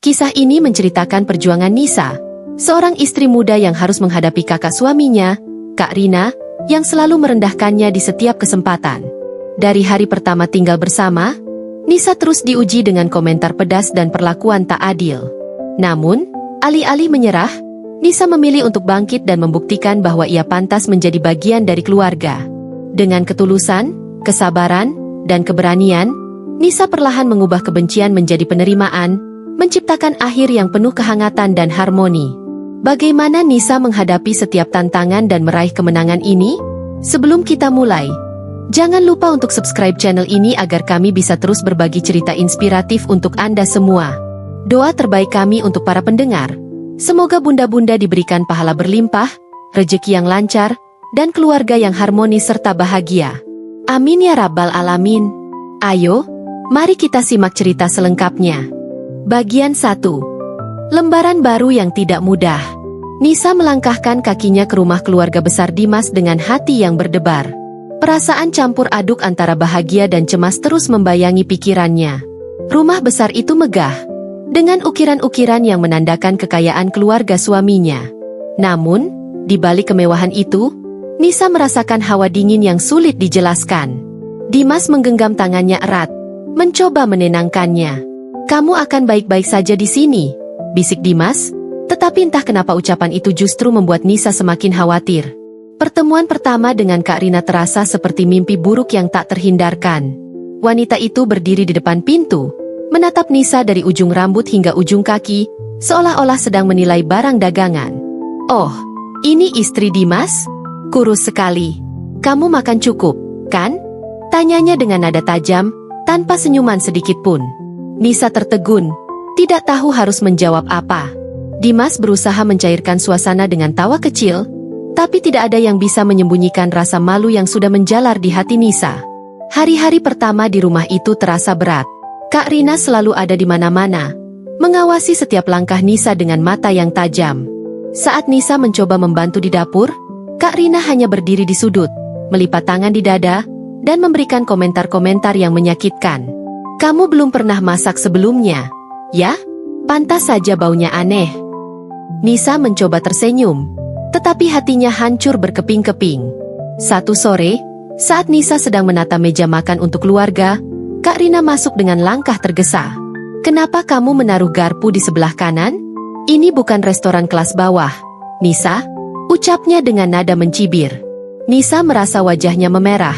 Kisah ini menceritakan perjuangan Nisa, seorang istri muda yang harus menghadapi kakak suaminya, Kak Rina, yang selalu merendahkannya di setiap kesempatan. Dari hari pertama tinggal bersama, Nisa terus diuji dengan komentar pedas dan perlakuan tak adil. Namun, alih-alih menyerah, Nisa memilih untuk bangkit dan membuktikan bahwa ia pantas menjadi bagian dari keluarga. Dengan ketulusan, kesabaran, dan keberanian, Nisa perlahan mengubah kebencian menjadi penerimaan, menciptakan akhir yang penuh kehangatan dan harmoni. Bagaimana Nisa menghadapi setiap tantangan dan meraih kemenangan ini? Sebelum kita mulai, jangan lupa untuk subscribe channel ini agar kami bisa terus berbagi cerita inspiratif untuk Anda semua. Doa terbaik kami untuk para pendengar. Semoga bunda-bunda diberikan pahala berlimpah, rejeki yang lancar, dan keluarga yang harmonis serta bahagia. Amin ya rabbal alamin. Ayo, mari kita simak cerita selengkapnya. Bagian 1. Lembaran baru yang tidak mudah. Nisa melangkahkan kakinya ke rumah keluarga besar Dimas dengan hati yang berdebar. Perasaan campur aduk antara bahagia dan cemas terus membayangi pikirannya. Rumah besar itu megah, dengan ukiran-ukiran yang menandakan kekayaan keluarga suaminya. Namun, di balik kemewahan itu, Nisa merasakan hawa dingin yang sulit dijelaskan. Dimas menggenggam tangannya erat, mencoba menenangkannya. "Kamu akan baik-baik saja di sini," bisik Dimas, tetapi entah kenapa ucapan itu justru membuat Nisa semakin khawatir. Pertemuan pertama dengan Kak Rina terasa seperti mimpi buruk yang tak terhindarkan. Wanita itu berdiri di depan pintu, menatap Nisa dari ujung rambut hingga ujung kaki, seolah-olah sedang menilai barang dagangan. "Oh, ini istri Dimas? Kurus sekali. Kamu makan cukup, kan?" tanyanya dengan nada tajam, tanpa senyuman sedikit pun. Nisa tertegun, tidak tahu harus menjawab apa. Dimas berusaha mencairkan suasana dengan tawa kecil, tapi tidak ada yang bisa menyembunyikan rasa malu yang sudah menjalar di hati Nisa. Hari-hari pertama di rumah itu terasa berat. Kak Rina selalu ada di mana-mana, mengawasi setiap langkah Nisa dengan mata yang tajam. Saat Nisa mencoba membantu di dapur, Kak Rina hanya berdiri di sudut, melipat tangan di dada, dan memberikan komentar-komentar yang menyakitkan. "Kamu belum pernah masak sebelumnya, ya? Pantas saja baunya aneh." Nisa mencoba tersenyum, tetapi hatinya hancur berkeping-keping. Satu sore, saat Nisa sedang menata meja makan untuk keluarga, Kak Rina masuk dengan langkah tergesa. "Kenapa kamu menaruh garpu di sebelah kanan? Ini bukan restoran kelas bawah, Nisa," ucapnya dengan nada mencibir. Nisa merasa wajahnya memerah,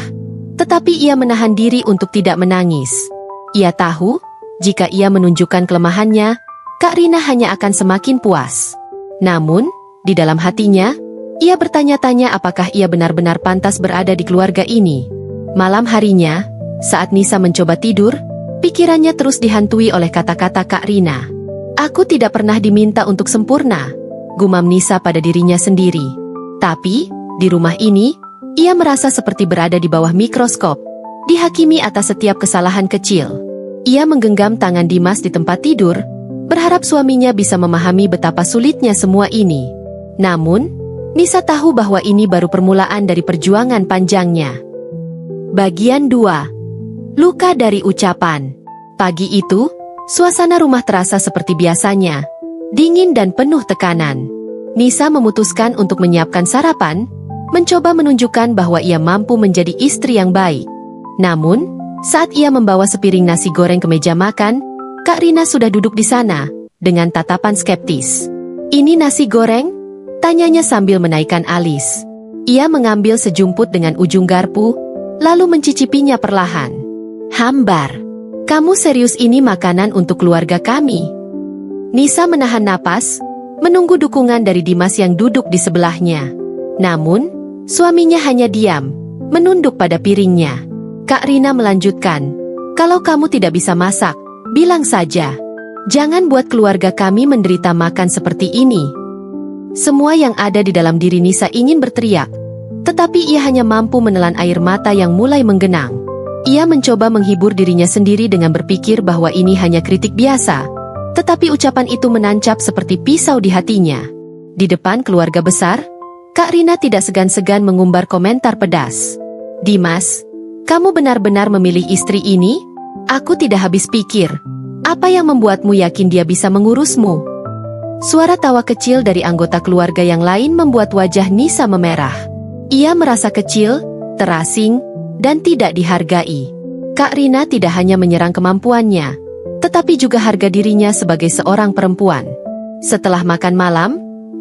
tetapi ia menahan diri untuk tidak menangis. Ia tahu, jika ia menunjukkan kelemahannya, Kak Rina hanya akan semakin puas. Namun, di dalam hatinya, ia bertanya-tanya apakah ia benar-benar pantas berada di keluarga ini. Malam harinya, saat Nisa mencoba tidur, pikirannya terus dihantui oleh kata-kata Kak Rina. "Aku tidak pernah diminta untuk sempurna," gumam Nisa pada dirinya sendiri. Tapi, di rumah ini, ia merasa seperti berada di bawah mikroskop, dihakimi atas setiap kesalahan kecil. Ia menggenggam tangan Dimas di tempat tidur, berharap suaminya bisa memahami betapa sulitnya semua ini. Namun, Nisa tahu bahwa ini baru permulaan dari perjuangan panjangnya. Bagian 2. Luka dari ucapan. Pagi itu, suasana rumah terasa seperti biasanya, dingin dan penuh tekanan. Nisa memutuskan untuk menyiapkan sarapan, mencoba menunjukkan bahwa ia mampu menjadi istri yang baik. Namun, saat ia membawa sepiring nasi goreng ke meja makan, Kak Rina sudah duduk di sana, dengan tatapan skeptis. "Ini nasi goreng?" tanyanya sambil menaikkan alis. Ia mengambil sejumput dengan ujung garpu, lalu mencicipinya perlahan. "Hambar. Kamu serius ini makanan untuk keluarga kami?" Nisa menahan napas, menunggu dukungan dari Dimas yang duduk di sebelahnya. Namun, suaminya hanya diam, menunduk pada piringnya. Kak Rina melanjutkan, "Kalau kamu tidak bisa masak, bilang saja. Jangan buat keluarga kami menderita makan seperti ini." Semua yang ada di dalam diri Nisa ingin berteriak, tetapi ia hanya mampu menelan air mata yang mulai menggenang. Ia mencoba menghibur dirinya sendiri dengan berpikir bahwa ini hanya kritik biasa, tetapi ucapan itu menancap seperti pisau di hatinya. Di depan keluarga besar, Kak Rina tidak segan-segan mengumbar komentar pedas. "Dimas, kamu benar-benar memilih istri ini? Aku tidak habis pikir. Apa yang membuatmu yakin dia bisa mengurusmu? Suara tawa kecil dari anggota keluarga yang lain membuat wajah Nisa memerah. Ia merasa kecil, terasing, dan tidak dihargai. Kak Rina tidak hanya menyerang kemampuannya, tetapi juga harga dirinya sebagai seorang perempuan. Setelah makan malam,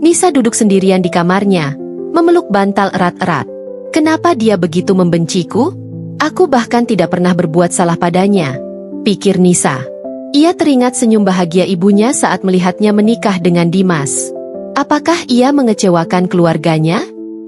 Nisa duduk sendirian di kamarnya, memeluk bantal erat-erat. Kenapa dia begitu membenciku? Aku bahkan tidak pernah berbuat salah padanya, pikir Nisa. Ia teringat senyum bahagia ibunya saat melihatnya menikah dengan Dimas. Apakah ia mengecewakan keluarganya?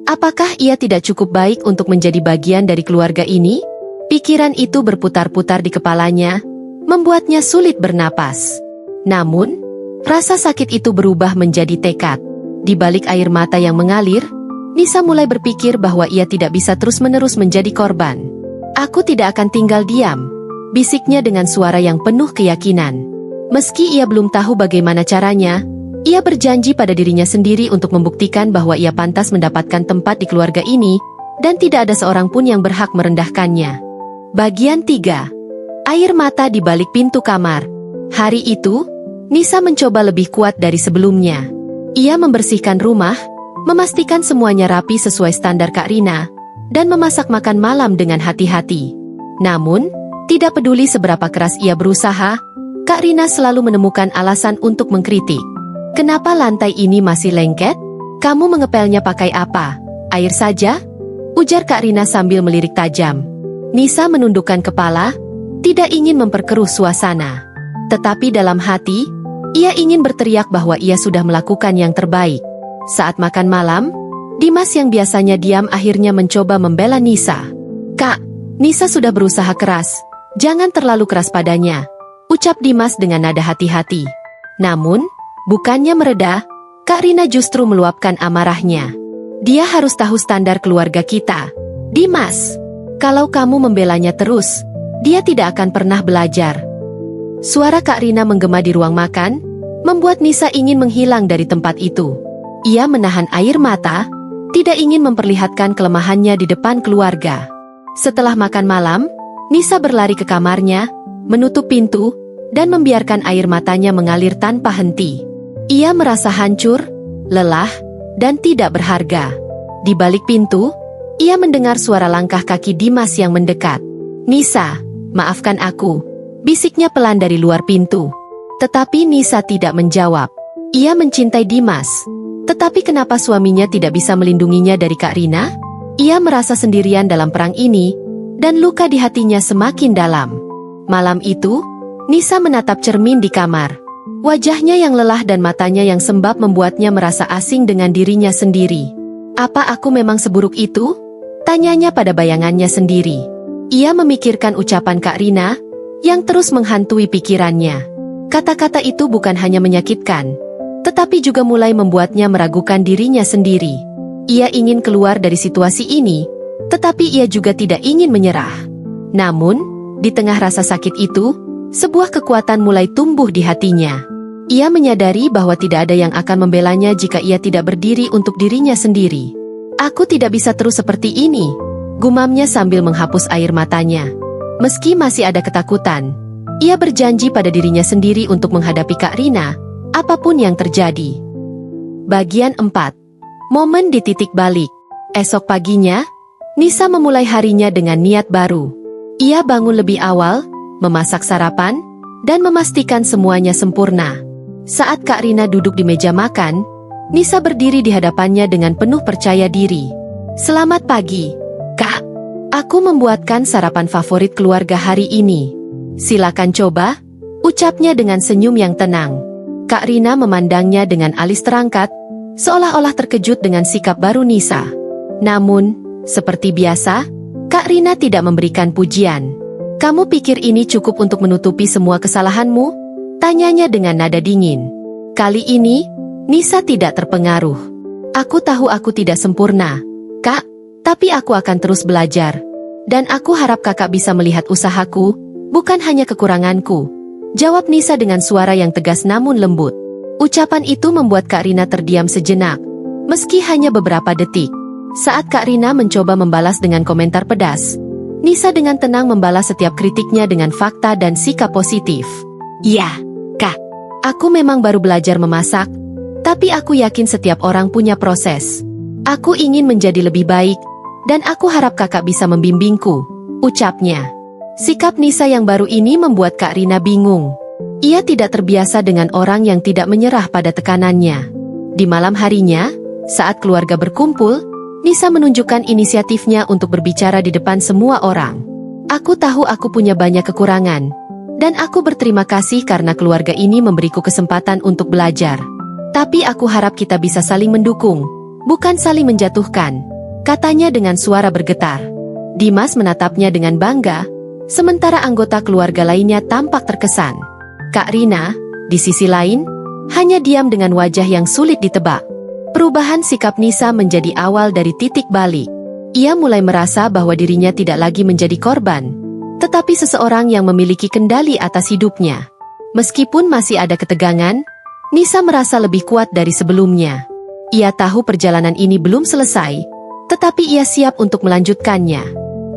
Apakah ia tidak cukup baik untuk menjadi bagian dari keluarga ini? Pikiran itu berputar-putar di kepalanya, membuatnya sulit bernapas. Namun, rasa sakit itu berubah menjadi tekad. Di balik air mata yang mengalir, Nisa mulai berpikir bahwa ia tidak bisa terus-menerus menjadi korban. Aku tidak akan tinggal diam, bisiknya dengan suara yang penuh keyakinan. Meski ia belum tahu bagaimana caranya, ia berjanji pada dirinya sendiri untuk membuktikan bahwa ia pantas mendapatkan tempat di keluarga ini, dan tidak ada seorang pun yang berhak merendahkannya. Bagian 3. Air mata di balik pintu kamar. Hari itu, Nisa mencoba lebih kuat dari sebelumnya. Ia membersihkan rumah, memastikan semuanya rapi sesuai standar Kak Rina, dan memasak makan malam dengan hati-hati. Namun, tidak peduli seberapa keras ia berusaha, Kak Rina selalu menemukan alasan untuk mengkritik. Kenapa lantai ini masih lengket? Kamu mengepelnya pakai apa? Air saja? Ujar Kak Rina sambil melirik tajam. Nisa menundukkan kepala, tidak ingin memperkeruh suasana. Tetapi dalam hati, ia ingin berteriak bahwa ia sudah melakukan yang terbaik. Saat makan malam, Dimas yang biasanya diam akhirnya mencoba membela Nisa. Kak, Nisa sudah berusaha keras. Jangan terlalu keras padanya, ucap Dimas dengan nada hati-hati. Namun, bukannya mereda, Kak Rina justru meluapkan amarahnya. Dia harus tahu standar keluarga kita. Dimas, kalau kamu membelanya terus, dia tidak akan pernah belajar. Suara Kak Rina menggema di ruang makan, membuat Nisa ingin menghilang dari tempat itu. Ia menahan air mata, tidak ingin memperlihatkan kelemahannya di depan keluarga. Setelah makan malam, Nisa berlari ke kamarnya, menutup pintu, dan membiarkan air matanya mengalir tanpa henti. Ia merasa hancur, lelah, dan tidak berharga. Di balik pintu, ia mendengar suara langkah kaki Dimas yang mendekat. Nisa, maafkan aku, bisiknya pelan dari luar pintu. Tetapi Nisa tidak menjawab. Ia mencintai Dimas, tetapi kenapa suaminya tidak bisa melindunginya dari Kak Rina? Ia merasa sendirian dalam perang ini, dan luka di hatinya semakin dalam. Malam itu, Nisa menatap cermin di kamar. Wajahnya yang lelah dan matanya yang sembab membuatnya merasa asing dengan dirinya sendiri. Apa aku memang seburuk itu? Tanyanya pada bayangannya sendiri. Ia memikirkan ucapan Kak Rina, yang terus menghantui pikirannya. Kata-kata itu bukan hanya menyakitkan, tetapi juga mulai membuatnya meragukan dirinya sendiri. Ia ingin keluar dari situasi ini, tetapi ia juga tidak ingin menyerah. Namun, di tengah rasa sakit itu, sebuah kekuatan mulai tumbuh di hatinya. Ia menyadari bahwa tidak ada yang akan membelanya jika ia tidak berdiri untuk dirinya sendiri. Aku tidak bisa terus seperti ini, gumamnya sambil menghapus air matanya. Meski masih ada ketakutan, ia berjanji pada dirinya sendiri untuk menghadapi Kak Rina, apapun yang terjadi. Bagian 4. Momen di titik balik. Esok paginya, Nisa memulai harinya dengan niat baru. Ia bangun lebih awal, memasak sarapan, dan memastikan semuanya sempurna. Saat Kak Rina duduk di meja makan, Nisa berdiri di hadapannya dengan penuh percaya diri. Selamat pagi, Kak. Aku membuatkan sarapan favorit keluarga hari ini. Silakan coba, ucapnya dengan senyum yang tenang. Kak Rina memandangnya dengan alis terangkat, seolah-olah terkejut dengan sikap baru Nisa. Namun, seperti biasa, Kak Rina tidak memberikan pujian. Kamu pikir ini cukup untuk menutupi semua kesalahanmu? Tanyanya dengan nada dingin. Kali ini, Nisa tidak terpengaruh. Aku tahu aku tidak sempurna, Kak, tapi aku akan terus belajar. Dan aku harap kakak bisa melihat usahaku, bukan hanya kekuranganku. Jawab Nisa dengan suara yang tegas namun lembut. Ucapan itu membuat Kak Rina terdiam sejenak, meski hanya beberapa detik. Saat Kak Rina mencoba membalas dengan komentar pedas, Nisa dengan tenang membalas setiap kritiknya dengan fakta dan sikap positif. Iya, Kak. Aku memang baru belajar memasak, tapi aku yakin setiap orang punya proses. Aku ingin menjadi lebih baik, dan aku harap kakak bisa membimbingku, ucapnya. Sikap Nisa yang baru ini membuat Kak Rina bingung. Ia tidak terbiasa dengan orang yang tidak menyerah pada tekanannya. Di malam harinya, saat keluarga berkumpul, Nisa menunjukkan inisiatifnya untuk berbicara di depan semua orang. Aku tahu aku punya banyak kekurangan, dan aku berterima kasih karena keluarga ini memberiku kesempatan untuk belajar. Tapi aku harap kita bisa saling mendukung, bukan saling menjatuhkan, katanya dengan suara bergetar. Dimas menatapnya dengan bangga, sementara anggota keluarga lainnya tampak terkesan. Kak Rina, di sisi lain, hanya diam dengan wajah yang sulit ditebak. Perubahan sikap Nisa menjadi awal dari titik balik. Ia mulai merasa bahwa dirinya tidak lagi menjadi korban, tetapi seseorang yang memiliki kendali atas hidupnya. Meskipun masih ada ketegangan, Nisa merasa lebih kuat dari sebelumnya. Ia tahu perjalanan ini belum selesai, tetapi ia siap untuk melanjutkannya.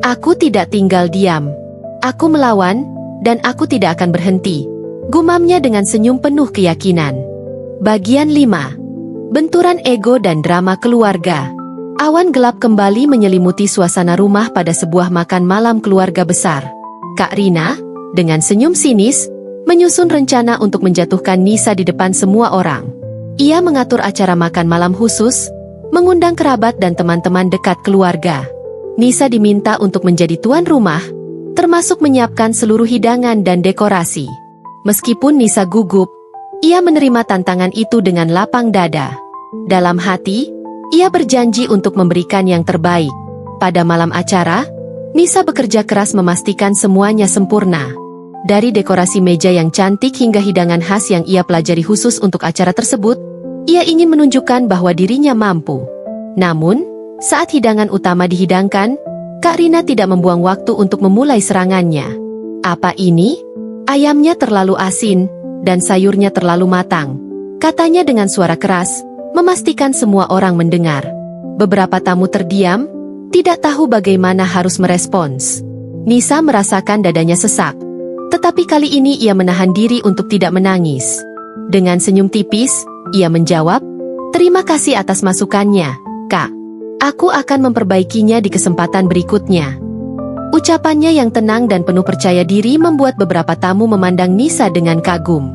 Aku tidak tinggal diam. Aku melawan, dan aku tidak akan berhenti, gumamnya dengan senyum penuh keyakinan. Bagian 5. Benturan ego dan drama keluarga. Awan gelap kembali menyelimuti suasana rumah pada sebuah makan malam keluarga besar. Kak Rina, dengan senyum sinis, menyusun rencana untuk menjatuhkan Nisa di depan semua orang. Ia mengatur acara makan malam khusus, mengundang kerabat dan teman-teman dekat keluarga. Nisa diminta untuk menjadi tuan rumah, termasuk menyiapkan seluruh hidangan dan dekorasi. Meskipun Nisa gugup, ia menerima tantangan itu dengan lapang dada. Dalam hati, ia berjanji untuk memberikan yang terbaik. Pada malam acara, Nisa bekerja keras memastikan semuanya sempurna. Dari dekorasi meja yang cantik hingga hidangan khas yang ia pelajari khusus untuk acara tersebut, ia ingin menunjukkan bahwa dirinya mampu. Namun, saat hidangan utama dihidangkan, Kak Rina tidak membuang waktu untuk memulai serangannya. Apa ini? Ayamnya terlalu asin, dan sayurnya terlalu matang, katanya dengan suara keras, memastikan semua orang mendengar. Beberapa tamu terdiam, tidak tahu bagaimana harus merespons. Nisa merasakan dadanya sesak, tetapi kali ini ia menahan diri untuk tidak menangis. Dengan senyum tipis, ia menjawab, "Terima kasih atas masukannya, Kak. Aku akan memperbaikinya di kesempatan berikutnya." Ucapannya yang tenang dan penuh percaya diri membuat beberapa tamu memandang Nisa dengan kagum.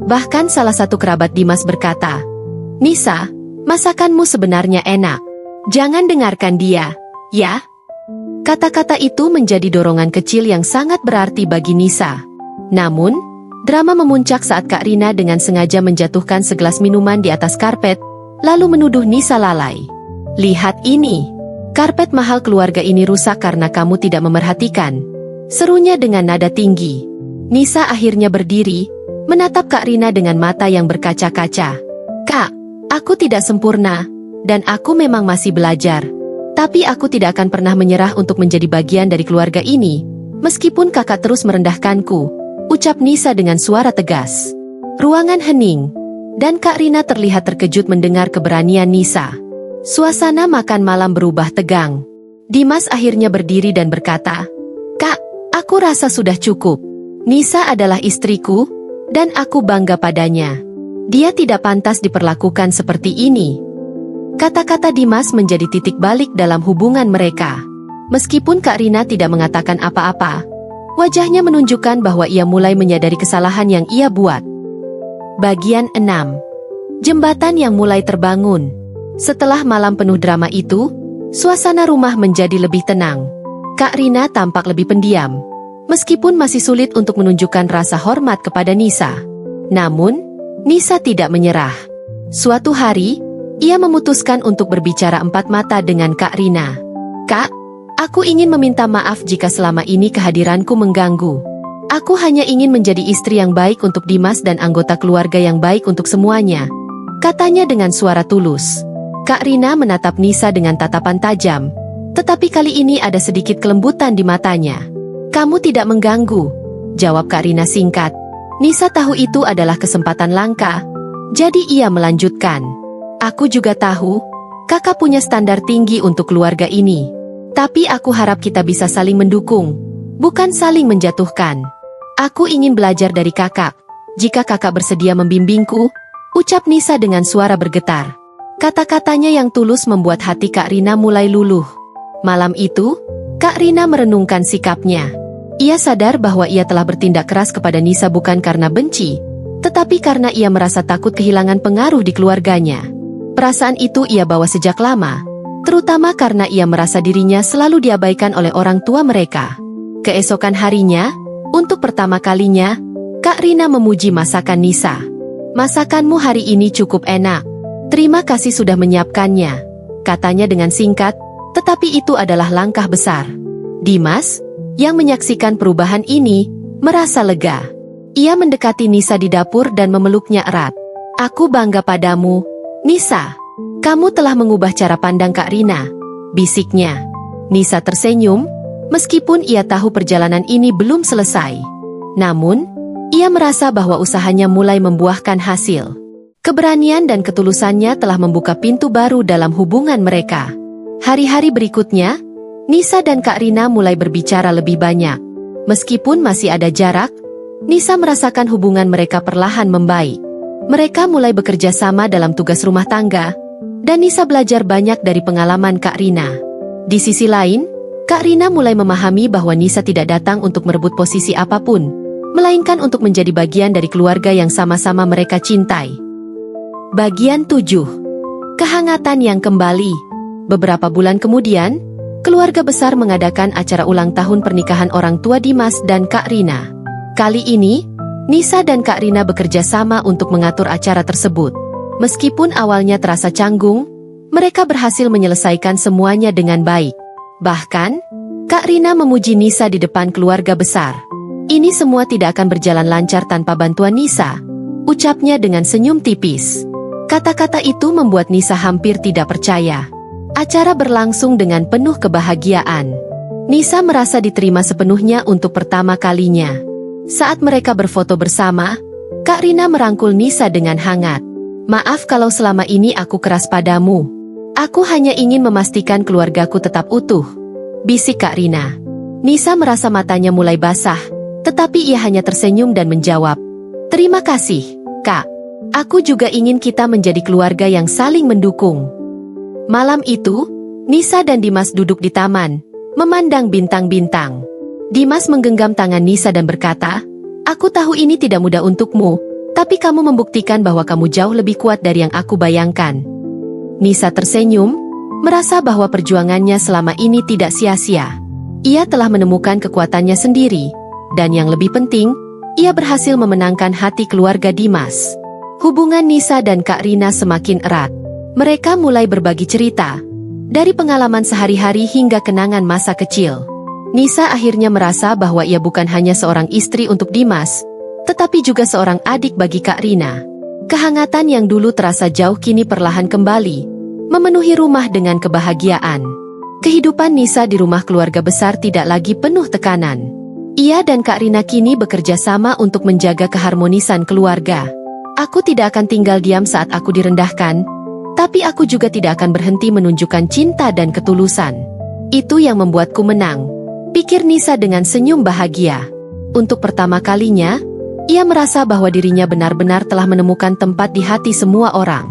Bahkan salah satu kerabat Dimas berkata, "Nisa, masakanmu sebenarnya enak. Jangan dengarkan dia, ya." Kata-kata itu menjadi dorongan kecil yang sangat berarti bagi Nisa. Namun, drama memuncak saat Kak Rina dengan sengaja menjatuhkan segelas minuman di atas karpet, lalu menuduh Nisa lalai. "Lihat ini. Karpet mahal keluarga ini rusak karena kamu tidak memerhatikan," serunya dengan nada tinggi. Nisa akhirnya berdiri, menatap Kak Rina dengan mata yang berkaca-kaca. "Kak, aku tidak sempurna, dan aku memang masih belajar. Tapi aku tidak akan pernah menyerah untuk menjadi bagian dari keluarga ini, meskipun kakak terus merendahkanku," ucap Nisa dengan suara tegas. Ruangan hening, dan Kak Rina terlihat terkejut mendengar keberanian Nisa. Suasana makan malam berubah tegang. Dimas akhirnya berdiri dan berkata, "Kak, aku rasa sudah cukup. Nisa adalah istriku, dan aku bangga padanya. Dia tidak pantas diperlakukan seperti ini." Kata-kata Dimas menjadi titik balik dalam hubungan mereka. Meskipun Kak Rina tidak mengatakan apa-apa, wajahnya menunjukkan bahwa ia mulai menyadari kesalahan yang ia buat. Bagian 6. Jembatan yang mulai terbangun. Setelah malam penuh drama itu, suasana rumah menjadi lebih tenang. Kak Rina tampak lebih pendiam, meskipun masih sulit untuk menunjukkan rasa hormat kepada Nisa. Namun, Nisa tidak menyerah. Suatu hari, ia memutuskan untuk berbicara empat mata dengan Kak Rina. "Kak, aku ingin meminta maaf jika selama ini kehadiranku mengganggu. Aku hanya ingin menjadi istri yang baik untuk Dimas dan anggota keluarga yang baik untuk semuanya," katanya dengan suara tulus. Kak Rina menatap Nisa dengan tatapan tajam, tetapi kali ini ada sedikit kelembutan di matanya. "Kamu tidak mengganggu," jawab Kak Rina singkat. Nisa tahu itu adalah kesempatan langka, jadi ia melanjutkan. "Aku juga tahu, kakak punya standar tinggi untuk keluarga ini. Tapi aku harap kita bisa saling mendukung, bukan saling menjatuhkan. Aku ingin belajar dari kakak, Jika kakak bersedia membimbingku, ucap Nisa dengan suara bergetar. Kata-katanya yang tulus membuat hati Kak Rina mulai luluh. Malam itu, Kak Rina merenungkan sikapnya. Ia sadar bahwa ia telah bertindak keras kepada Nisa bukan karena benci, tetapi karena ia merasa takut kehilangan pengaruh di keluarganya. Perasaan itu ia bawa sejak lama, terutama karena ia merasa dirinya selalu diabaikan oleh orang tua mereka. Keesokan harinya, untuk pertama kalinya, Kak Rina memuji masakan Nisa. "Masakanmu hari ini cukup enak. Terima kasih sudah menyiapkannya," katanya dengan singkat, tetapi itu adalah langkah besar. Dimas, yang menyaksikan perubahan ini, merasa lega. Ia mendekati Nisa di dapur dan memeluknya erat. "Aku bangga padamu, Nisa. Kamu telah mengubah cara pandang Kak Rina," bisiknya. Nisa tersenyum, meskipun ia tahu perjalanan ini belum selesai. Namun, ia merasa bahwa usahanya mulai membuahkan hasil. Keberanian dan ketulusannya telah membuka pintu baru dalam hubungan mereka. Hari-hari berikutnya, Nisa dan Kak Rina mulai berbicara lebih banyak. Meskipun masih ada jarak, Nisa merasakan hubungan mereka perlahan membaik. Mereka mulai bekerja sama dalam tugas rumah tangga, dan Nisa belajar banyak dari pengalaman Kak Rina. Di sisi lain, Kak Rina mulai memahami bahwa Nisa tidak datang untuk merebut posisi apapun, melainkan untuk menjadi bagian dari keluarga yang sama-sama mereka cintai. Bagian 7. Kehangatan yang kembali. Beberapa bulan kemudian, keluarga besar mengadakan acara ulang tahun pernikahan orang tua Dimas dan Kak Rina. Kali ini, Nisa dan Kak Rina bekerja sama untuk mengatur acara tersebut. Meskipun awalnya terasa canggung, mereka berhasil menyelesaikan semuanya dengan baik. Bahkan, Kak Rina memuji Nisa di depan keluarga besar. "Ini semua tidak akan berjalan lancar tanpa bantuan Nisa," ucapnya dengan senyum tipis. Kata-kata itu membuat Nisa hampir tidak percaya. Acara berlangsung dengan penuh kebahagiaan. Nisa merasa diterima sepenuhnya untuk pertama kalinya. Saat mereka berfoto bersama, Kak Rina merangkul Nisa dengan hangat. "Maaf kalau selama ini aku keras padamu. Aku hanya ingin memastikan keluargaku tetap utuh," bisik Kak Rina. Nisa merasa matanya mulai basah, tetapi ia hanya tersenyum dan menjawab, "Terima kasih, Kak. Aku juga ingin kita menjadi keluarga yang saling mendukung." Malam itu, Nisa dan Dimas duduk di taman, memandang bintang-bintang. Dimas menggenggam tangan Nisa dan berkata, "Aku tahu ini tidak mudah untukmu, tapi kamu membuktikan bahwa kamu jauh lebih kuat dari yang aku bayangkan." Nisa tersenyum, merasa bahwa perjuangannya selama ini tidak sia-sia. Ia telah menemukan kekuatannya sendiri, dan yang lebih penting, ia berhasil memenangkan hati keluarga Dimas. Hubungan Nisa dan Kak Rina semakin erat. Mereka mulai berbagi cerita, dari pengalaman sehari-hari hingga kenangan masa kecil. Nisa akhirnya merasa bahwa ia bukan hanya seorang istri untuk Dimas, tetapi juga seorang adik bagi Kak Rina. Kehangatan yang dulu terasa jauh kini perlahan kembali, memenuhi rumah dengan kebahagiaan. Kehidupan Nisa di rumah keluarga besar tidak lagi penuh tekanan. Ia dan Kak Rina kini bekerja sama untuk menjaga keharmonisan keluarga. "Aku tidak akan tinggal diam saat aku direndahkan, tapi aku juga tidak akan berhenti menunjukkan cinta dan ketulusan. Itu yang membuatku menang," pikir Nisa dengan senyum bahagia. Untuk pertama kalinya, ia merasa bahwa dirinya benar-benar telah menemukan tempat di hati semua orang.